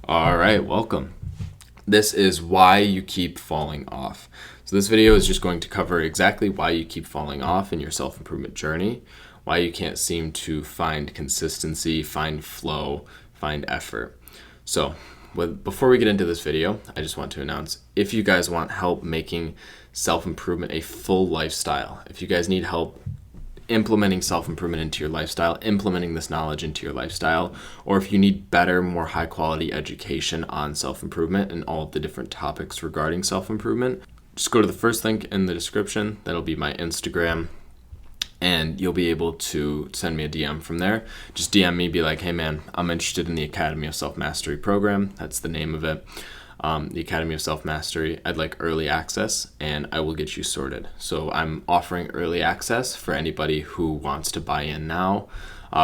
All right, welcome. This is why you keep falling off. So this video is just going to cover exactly why you keep falling off in your self-improvement journey, why you can't seem to find consistency, find flow, find effort. So before we get into this video, I just want to announce, if you guys want help making self-improvement a full lifestyle, if you guys need help implementing self-improvement into your lifestyle, implementing this knowledge into your lifestyle, or if you need better, more high-quality education on self-improvement and all of the different topics regarding self-improvement, just go to the first link in the description. That'll be my Instagram, and you'll be able to send me a DM from there. Just DM me, be like, hey man, I'm interested in the Academy of Self-Mastery program. That's the name of it. The Academy of Self-Mastery. I'd like early access, and I will get you sorted. So I'm offering early access for anybody who wants to buy in now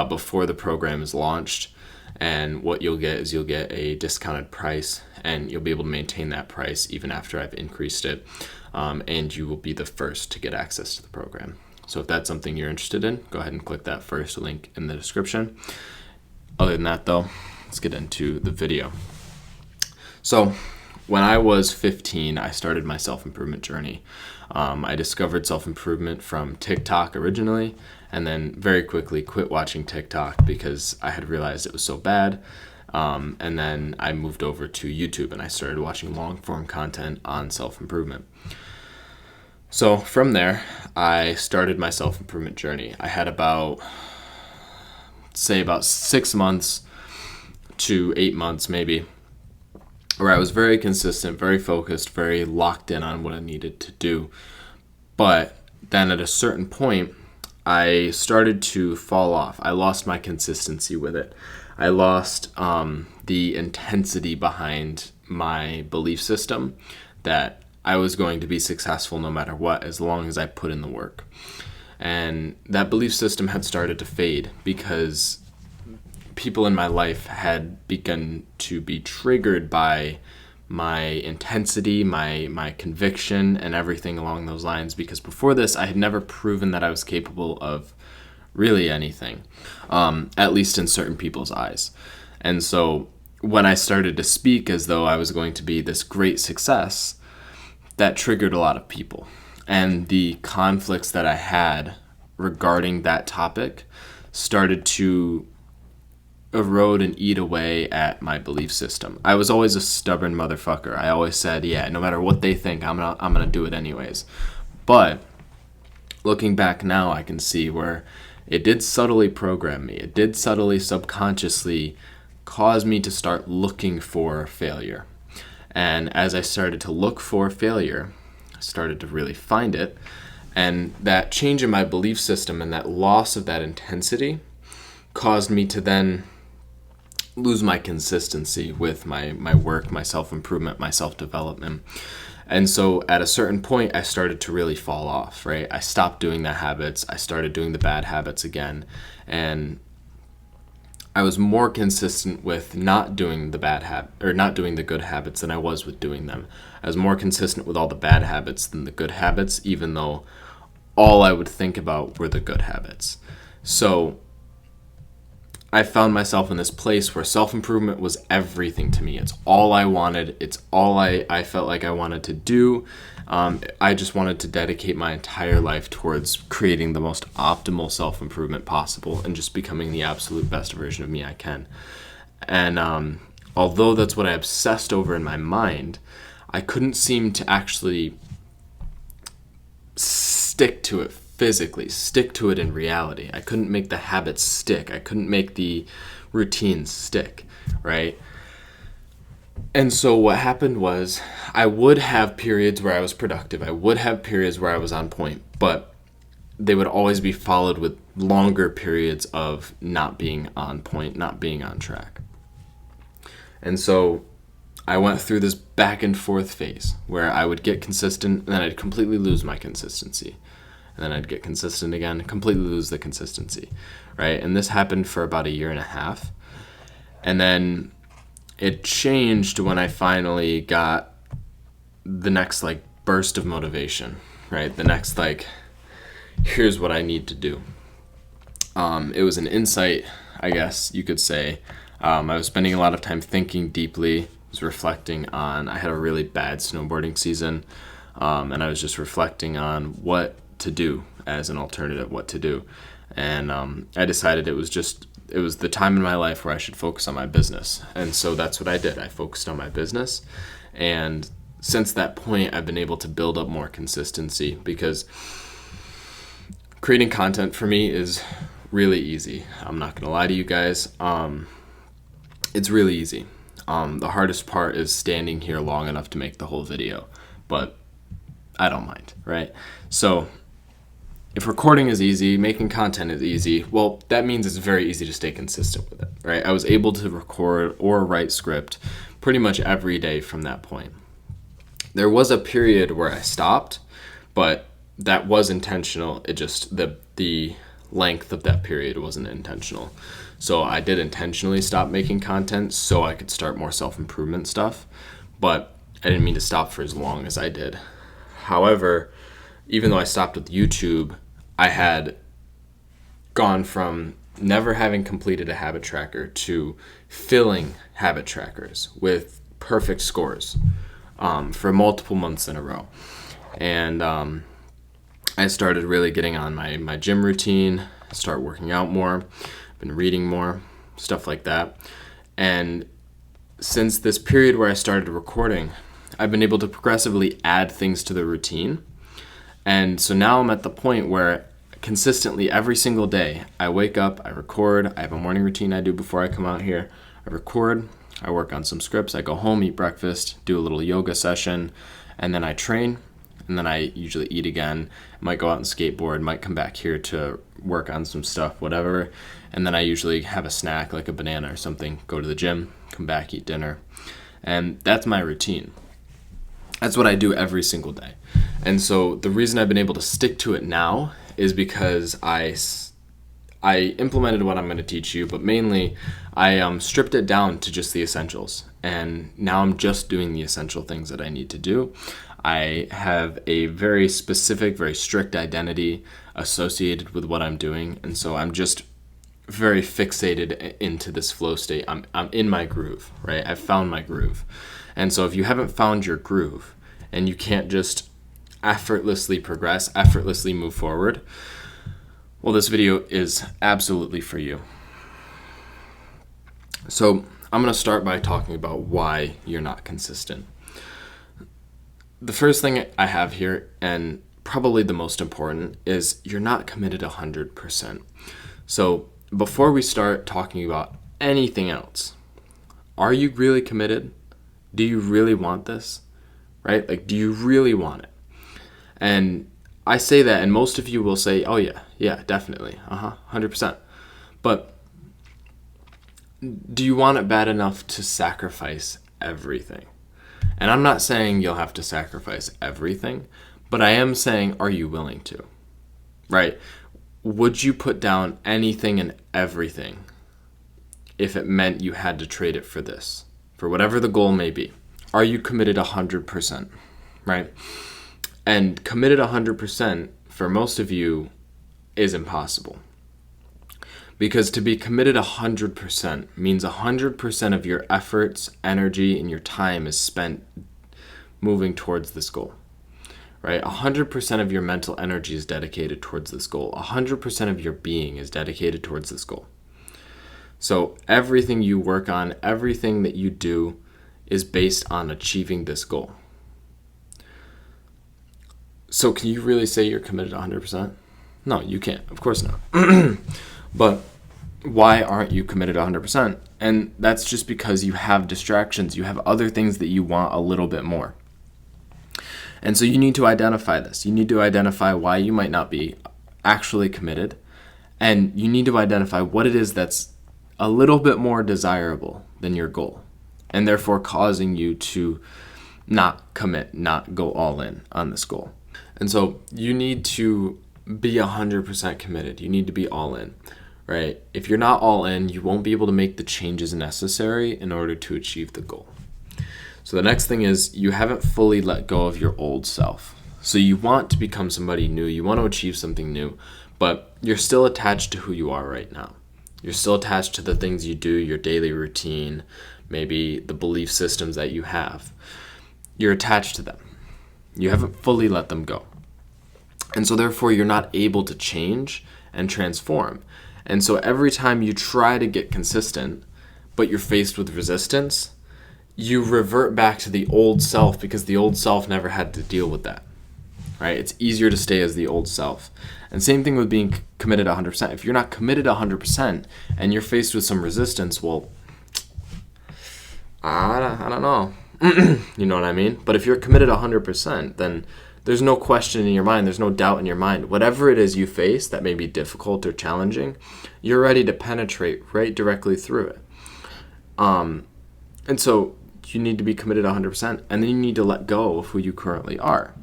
before the program is launched. And what you'll get is you'll get a discounted price, and you'll be able to maintain that price even after I've increased it. And you will be the first to get access to the program. So if that's something you're interested in, go ahead and click that first link in the description. Other than that though, let's get into the video. So when I was 15, I started my self-improvement journey. I discovered self-improvement from TikTok originally, and then very quickly quit watching TikTok because I had realized it was so bad. And then I moved over to YouTube and I started watching long-form content on self-improvement. So from there, I started my self-improvement journey. I had about 6 months to 8 months maybe, where I was very consistent, very focused, very locked in on what I needed to do. But then at a certain point, I started to fall off. I lost my consistency with it. I lost the intensity behind my belief system that I was going to be successful no matter what, as long as I put in the work. And that belief system had started to fade because people in my life had begun to be triggered by my intensity, my conviction, and everything along those lines. Because before this, I had never proven that I was capable of really anything, at least in certain people's eyes. And so when I started to speak as though I was going to be this great success, that triggered a lot of people. And the conflicts that I had regarding that topic started to erode and eat away at my belief system. I was always a stubborn motherfucker. I always said, yeah, no matter what they think, I'm gonna do it anyways. But looking back now, I can see where it did subtly program me. It did subtly, subconsciously cause me to start looking for failure. And as I started to look for failure, I started to really find it. And that change in my belief system and that loss of that intensity caused me to then lose my consistency with my work, my self-improvement, my self-development. And so at a certain point, I started to really fall off, right? I stopped doing the habits. I started doing the bad habits again. And I was more consistent with not doing not doing the good habits than I was with doing them. I was more consistent with all the bad habits than the good habits, even though all I would think about were the good habits. So I found myself in this place where self-improvement was everything to me. It's all I wanted. It's all I felt like I wanted to do. I just wanted to dedicate my entire life towards creating the most optimal self-improvement possible and just becoming the absolute best version of me I can. And although that's what I obsessed over in my mind, I couldn't seem to actually stick to it physically, stick to it in reality. I couldn't make the habits stick. I couldn't make the routines stick, right? And so what happened was I would have periods where I was productive. I would have periods where I was on point, but they would always be followed with longer periods of not being on point, not being on track. And so I went through this back and forth phase where I would get consistent and then I'd completely lose my consistency. And then I'd get consistent again, completely lose the consistency, right? And this happened for about 1.5 years. And then it changed when I finally got the next burst of motivation, right? The next here's what I need to do. It was an insight, I guess you could say, I was spending a lot of time thinking deeply, was reflecting on, I had a really bad snowboarding season, and I was just reflecting on what to do as an alternative, what to do. And I decided it was the time in my life where I should focus on my business. And so that's what I did. I focused on my business. And since that point, I've been able to build up more consistency, because creating content for me is really easy. I'm not going to lie to you guys. It's really easy. The hardest part is standing here long enough to make the whole video, but I don't mind, right? So if recording is easy, making content is easy, well, that means it's very easy to stay consistent with it, right? I was able to record or write script pretty much every day from that point. There was a period where I stopped, but that was intentional. It just, the length of that period wasn't intentional. So I did intentionally stop making content so I could start more self-improvement stuff, but I didn't mean to stop for as long as I did. However, even though I stopped with YouTube, I had gone from never having completed a habit tracker to filling habit trackers with perfect scores for multiple months in a row. And I started really getting on my gym routine, start working out more, been reading more, stuff like that. And since this period where I started recording, I've been able to progressively add things to the routine. And so now I'm at the point where consistently every single day I wake up, I record, I have a morning routine I do before I come out here. I record, I work on some scripts, I go home, eat breakfast, do a little yoga session, and then I train, and then I usually eat again. I might go out and skateboard, might come back here to work on some stuff, whatever. And then I usually have a snack like a banana or something, go to the gym, come back, eat dinner. And that's my routine. That's what I do every single day. And so the reason I've been able to stick to it now is because I implemented what I'm going to teach you, but mainly I stripped it down to just the essentials. And now I'm just doing the essential things that I need to do. I have a very specific, very strict identity associated with what I'm doing. And so I'm just very fixated into this flow state. I'm in my groove, right? I've found my groove. And so if you haven't found your groove and you can't just effortlessly progress, effortlessly move forward, well, this video is absolutely for you. So I'm going to start by talking about why you're not consistent. The first thing I have here, and probably the most important, is you're not committed 100%. So before we start talking about anything else, are you really committed? Do you really want this? Right? Like, do you really want it? And I say that, and most of you will say, oh yeah, definitely, 100%. But do you want it bad enough to sacrifice everything? And I'm not saying you'll have to sacrifice everything, but I am saying, are you willing to? Right? Would you put down anything and everything if it meant you had to trade it for this, for whatever the goal may be? Are you committed 100%? Right? And committed 100% for most of you is impossible. Because to be committed 100% means 100% of your efforts, energy, and your time is spent moving towards this goal. Right? 100% of your mental energy is dedicated towards this goal. 100% of your being is dedicated towards this goal. So everything you work on, everything that you do is based on achieving this goal. So can you really say you're committed 100%? No, you can't. Of course not. But why aren't you committed 100%? And that's just because you have distractions. You have other things that you want a little bit more. And so you need to identify this. You need to identify why you might not be actually committed. And you need to identify what it is that's a little bit more desirable than your goal, and therefore causing you to not commit, not go all in on this goal. And so you need to be 100% committed. You need to be all in, right? If you're not all in, you won't be able to make the changes necessary in order to achieve the goal. So the next thing is you haven't fully let go of your old self. So you want to become somebody new. You want to achieve something new, but you're still attached to who you are right now. You're still attached to the things you do, your daily routine, maybe the belief systems that you have. You're attached to them. You haven't fully let them go. And so therefore you're not able to change and transform. And so every time you try to get consistent, but you're faced with resistance, you revert back to the old self because the old self never had to deal with that. Right? It's easier to stay as the old self. And same thing with being committed 100%. If you're not committed 100% and you're faced with some resistance, well, I don't know. You know what I mean? But if you're committed 100%, then there's no question in your mind. There's no doubt in your mind. Whatever it is you face that may be difficult or challenging, you're ready to penetrate right directly through it. And so you need to be committed 100%, and then you need to let go of who you currently are.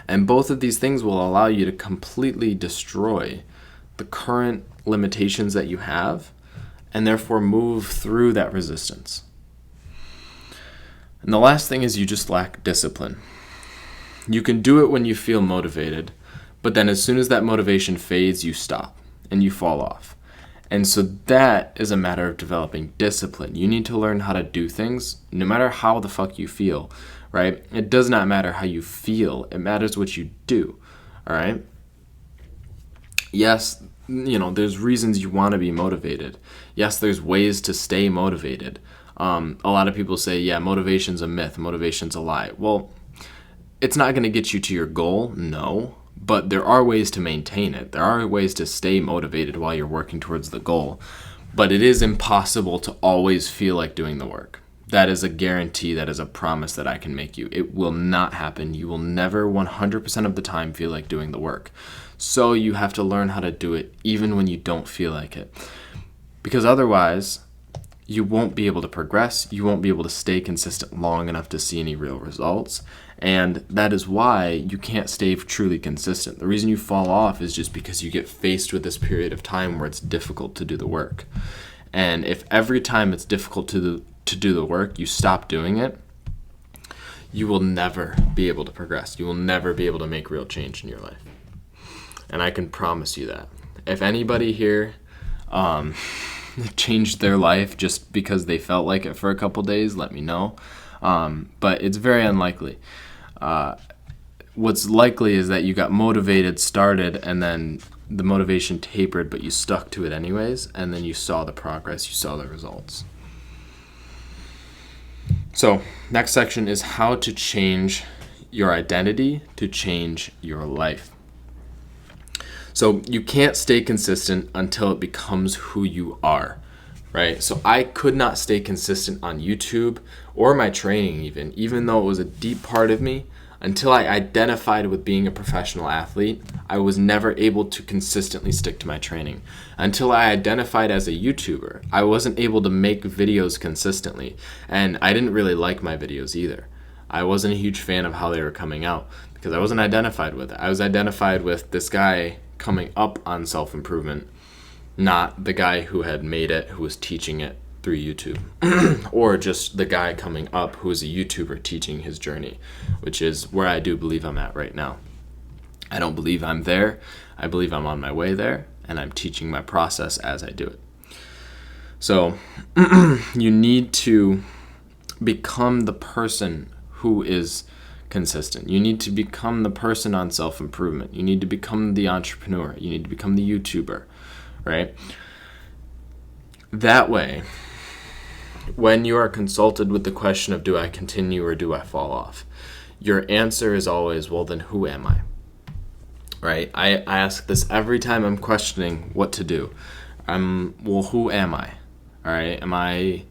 And both of these things will allow you to completely destroy the current limitations that you have and therefore move through that resistance. And the last thing is you just lack discipline. You can do it when you feel motivated, but then as soon as that motivation fades, you stop and you fall off. And so that is a matter of developing discipline. You need to learn how to do things no matter how the fuck you feel. Right? It does not matter how you feel. It matters what you do. All right? Yes, there's reasons you want to be motivated. Yes, there's ways to stay motivated. A lot of people say, yeah, motivation's a myth. Motivation's a lie. Well, it's not going to get you to your goal. No. But there are ways to maintain it. There are ways to stay motivated while you're working towards the goal. But it is impossible to always feel like doing the work. That is a guarantee. That is a promise that I can make you. It will not happen. You will never 100% of the time feel like doing the work. So you have to learn how to do it even when you don't feel like it. Because otherwise, you won't be able to progress. You won't be able to stay consistent long enough to see any real results. And that is why you can't stay truly consistent. The reason you fall off is just because you get faced with this period of time where it's difficult to do the work. And if every time it's difficult to do the work, you stop doing it, you will never be able to progress. You will never be able to make real change in your life. And I can promise you that. If anybody here changed their life just because they felt like it for a couple days, let me know. But it's very unlikely. What's likely is that you got motivated, started, and then the motivation tapered, but you stuck to it anyways, and then you saw the progress, you saw the results. So, next section is how to change your identity to change your life. So, you can't stay consistent until it becomes who you are, right? So, I could not stay consistent on YouTube or my training even though it was a deep part of me. Until I identified with being a professional athlete, I was never able to consistently stick to my training. Until I identified as a YouTuber, I wasn't able to make videos consistently. And I didn't really like my videos either. I wasn't a huge fan of how they were coming out because I wasn't identified with it. I was identified with this guy coming up on self-improvement, not the guy who had made it, who was teaching it through YouTube, or just the guy coming up who is a YouTuber teaching his journey, which is where I do believe I'm at right now. I don't believe I'm there. I believe I'm on my way there, and I'm teaching my process as I do it. So you need to become the person who is consistent. You need to become the person on self-improvement. You need to become the entrepreneur. You need to become the YouTuber, right? That way, when you are consulted with the question of do I continue or do I fall off, your answer is always, well, then who am I? Right? I ask this every time I'm questioning what to do. Well, who am I? All right? Am I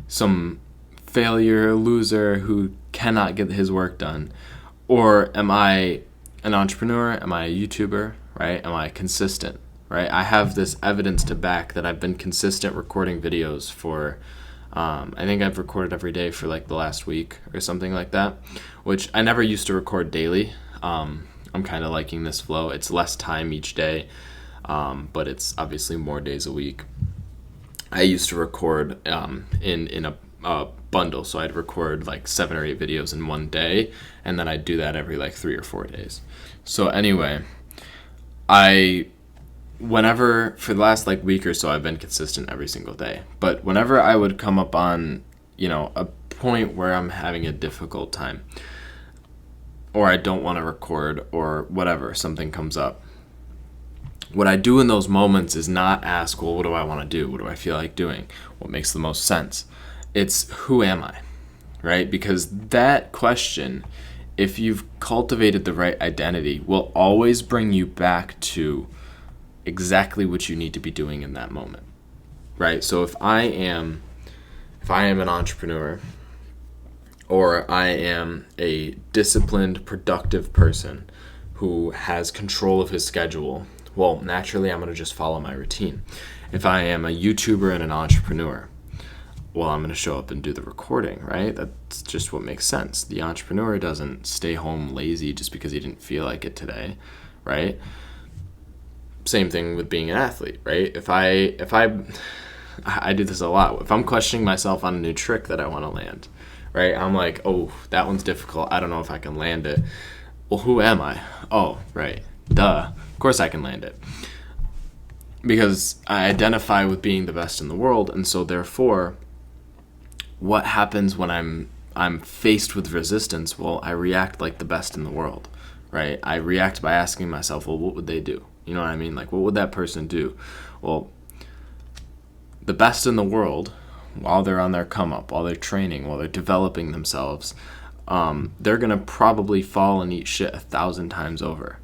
some failure, loser who cannot get his work done? Or am I an entrepreneur? Am I a YouTuber? Right? Am I consistent? Right? I have this evidence to back that I've been consistent recording videos for I think I've recorded every day for like the last week or something like that, which I never used to record daily. I'm kind of liking this flow. It's less time each day, but it's obviously more days a week. I used to record in a bundle, so I'd record like 7 or 8 videos in one day, and then I'd do that every like 3 or 4 days. So anyway, I whenever, for the last like week or so, I've been consistent every single day. But whenever I would come up on, a point where I'm having a difficult time, or I don't want to record, or whatever, something comes up, what I do in those moments is not ask, well, what do I want to do? What do I feel like doing? What makes the most sense? It's, who am I? Right? Because that question, if you've cultivated the right identity, will always bring you back to exactly what you need to be doing in that moment. Right? So if I am an entrepreneur, or I am a disciplined, productive person who has control of his schedule, well, naturally, I'm going to just follow my routine. If I am a YouTuber and an entrepreneur, well, I'm going to show up and do the recording, right? That's just what makes sense. The entrepreneur doesn't stay home lazy just because he didn't feel like it today, right? Same thing with being an athlete, right? If I do this a lot. If I'm questioning myself on a new trick that I want to land, right? I'm like, oh, that one's difficult. I don't know if I can land it. Well, who am I? Oh, right. Duh. Of course I can land it. Because I identify with being the best in the world, and so therefore, what happens when I'm faced with resistance? Well, I react like the best in the world, right? I react by asking myself, well, what would they do? You know what I mean? Like, what would that person do? Well, the best in the world, while they're on their come up, while they're training, while they're developing themselves, they're going to probably fall and eat shit 1,000 times over,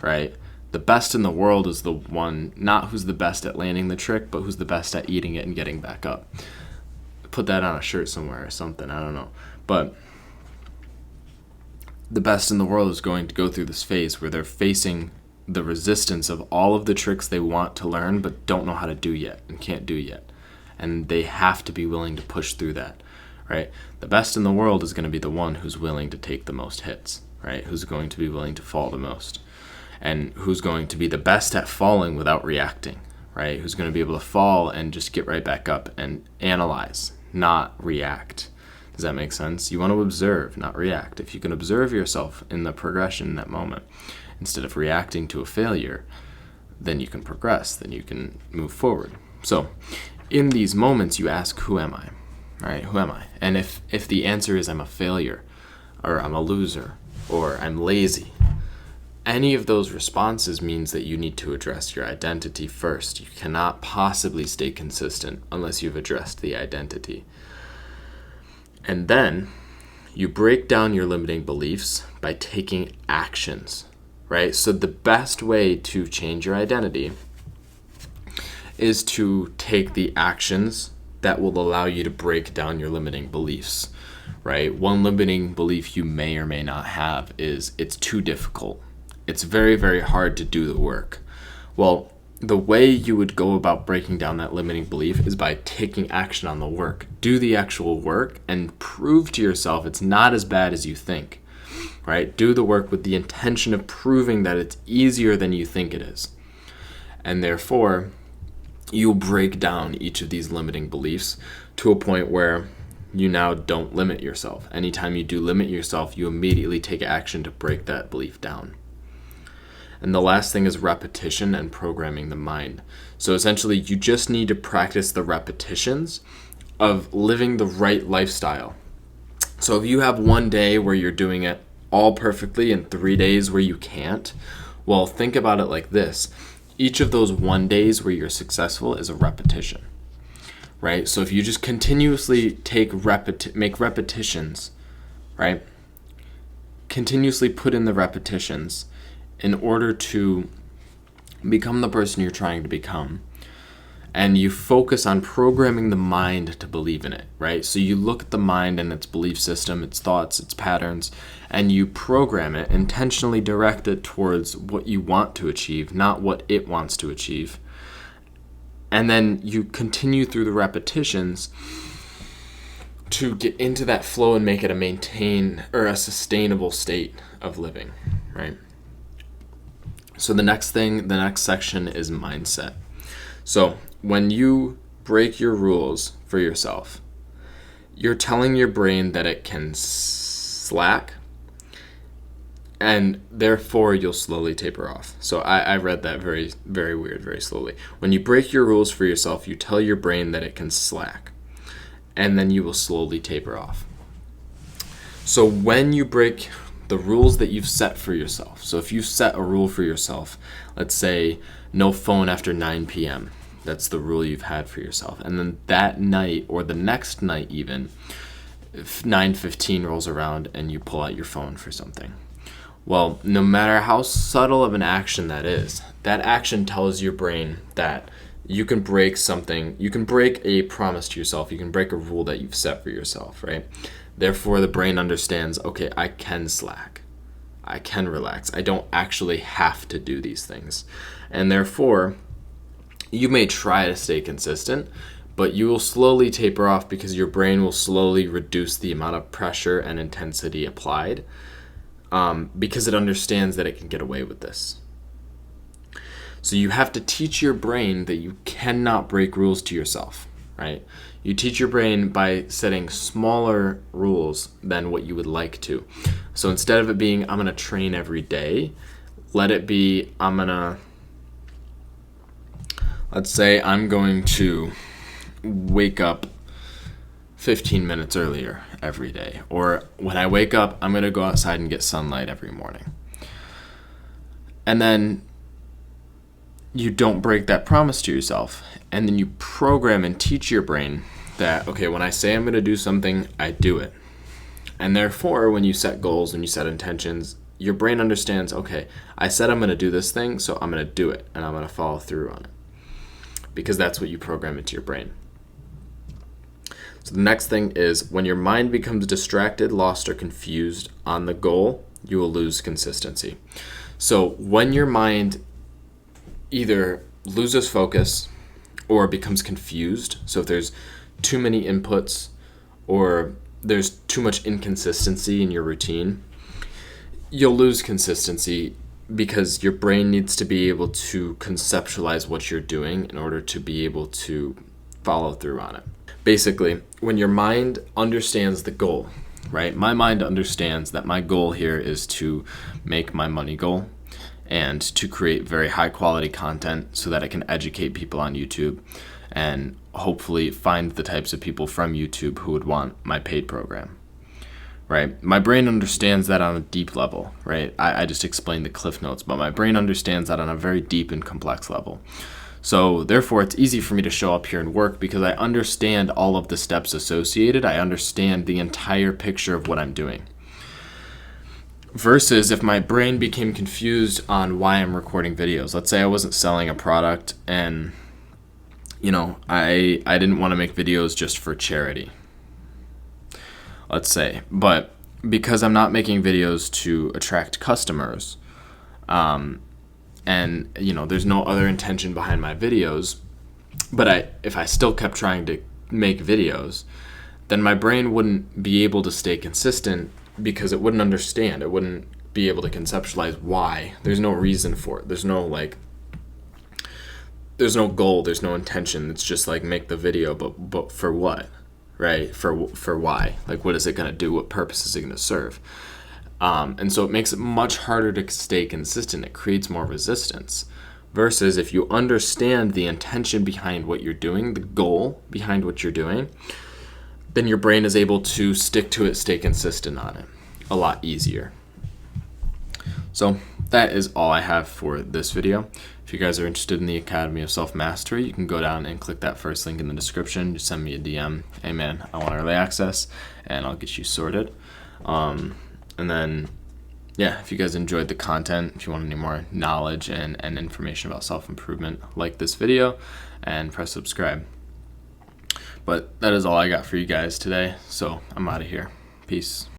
right? The best in the world is the one, not who's the best at landing the trick, but who's the best at eating it and getting back up. Put that on a shirt somewhere or something, I don't know. But the best in the world is going to go through this phase where they're facing the resistance of all of the tricks they want to learn but don't know how to do yet and can't do yet. And they have to be willing to push through that, right? The best in the world is going to be the one who's willing to take the most hits, right? Who's going to be willing to fall the most. And who's going to be the best at falling without reacting, right? Who's going to be able to fall and just get right back up and analyze, not react. Does that make sense? You want to observe, not react. If you can observe yourself in the progression in that moment, instead of reacting to a failure, then you can progress, then you can move forward. So in these moments, you ask, who am I? Right? Who am I? And if the answer is I'm a failure, or I'm a loser, or I'm lazy, any of those responses means that you need to address your identity first. You cannot possibly stay consistent unless you've addressed the identity. And then you break down your limiting beliefs by taking actions, right? So the best way to change your identity is to take the actions that will allow you to break down your limiting beliefs, right? One limiting belief you may or may not have is it's too difficult. It's very, very hard to do the work. Well, the way you would go about breaking down that limiting belief is by taking action on the work. Do the actual work and prove to yourself it's not as bad as you think, right? Do the work with the intention of proving that it's easier than you think it is. And therefore, you'll break down each of these limiting beliefs to a point where you now don't limit yourself. Anytime you do limit yourself, you immediately take action to break that belief down. And the last thing is repetition and programming the mind. So essentially, you just need to practice the repetitions of living the right lifestyle. So if you have one day where you're doing it all perfectly and 3 days where you can't, well, think about it like this. Each of those 1 days where you're successful is a repetition, right? So if you just continuously make repetitions, right? Continuously put in the repetitions in order to become the person you're trying to become. And you focus on programming the mind to believe in it, right? So you look at the mind and its belief system, its thoughts, its patterns, and you program it, intentionally direct it towards what you want to achieve, not what it wants to achieve. And then you continue through the repetitions to get into that flow and make it a sustainable state of living, right? So the next section is mindset. So when you break your rules for yourself, you're telling your brain that it can slack, And therefore you'll slowly taper off. So I read that very, very weird, very slowly. When you break your rules for yourself, you tell your brain that it can slack, and then you will slowly taper off. So when you break the rules that you've set for yourself, so if you set a rule for yourself, let's say no phone after 9 p.m., that's the rule you've had for yourself. And then that night or the next night even, if 9:15 rolls around and you pull out your phone for something. Well, no matter how subtle of an action that is, that action tells your brain that you can break something, you can break a promise to yourself, you can break a rule that you've set for yourself, right? Therefore, the brain understands, okay, I can slack, I can relax, I don't actually have to do these things. And therefore, you may try to stay consistent, but you will slowly taper off because your brain will slowly reduce the amount of pressure and intensity applied. Because it understands that it can get away with this. So you have to teach your brain that you cannot break rules to yourself, right? You teach your brain by setting smaller rules than what you would like to. So instead of it being, I'm going to train every day, let it be, let's say I'm going to wake up 15 minutes earlier every day. Or when I wake up, I'm going to go outside and get sunlight every morning. And then you don't break that promise to yourself. And then you program and teach your brain that, okay, when I say I'm going to do something, I do it. And therefore, when you set goals and you set intentions, your brain understands, okay, I said I'm going to do this thing, so I'm going to do it. And I'm going to follow through on it. Because that's what you program into your brain. So the next thing is when your mind becomes distracted, lost, or confused on the goal, you will lose consistency. So when your mind either loses focus or becomes confused, so if there's too many inputs or there's too much inconsistency in your routine, you'll lose consistency because your brain needs to be able to conceptualize what you're doing in order to be able to follow through on it. Basically, when your mind understands the goal, right? My mind understands that my goal here is to make my money goal and to create very high quality content so that I can educate people on YouTube and hopefully find the types of people from YouTube who would want my paid program, right? My brain understands that on a deep level, right? I just explained the cliff notes, but my brain understands that on a very deep and complex level. So therefore, it's easy for me to show up here and work because I understand all of the steps associated. I understand the entire picture of what I'm doing. Versus if my brain became confused on why I'm recording videos. Let's say I wasn't selling a product and, I didn't want to make videos just for charity. Let's say. But because I'm not making videos to attract customers, and there's no other intention behind my videos, but if I still kept trying to make videos, then my brain wouldn't be able to stay consistent because it wouldn't understand. It wouldn't be able to conceptualize why. There's no reason for it. There's no goal, there's no intention. It's just like make the video, but for what, right? For why? Like what is it going to do? What purpose is it going to serve? And so it makes it much harder to stay consistent. It creates more resistance. Versus if you understand the intention behind what you're doing, the goal behind what you're doing, then your brain is able to stick to it, stay consistent on it a lot easier. So that is all I have for this video. If you guys are interested in the Academy of Self-Mastery, you can go down and click that first link in the description. Just send me a DM. Hey man, I want early access, and I'll get you sorted. And then, if you guys enjoyed the content, if you want any more knowledge and information about self-improvement, like this video and press subscribe. But that is all I got for you guys today, so I'm out of here. Peace.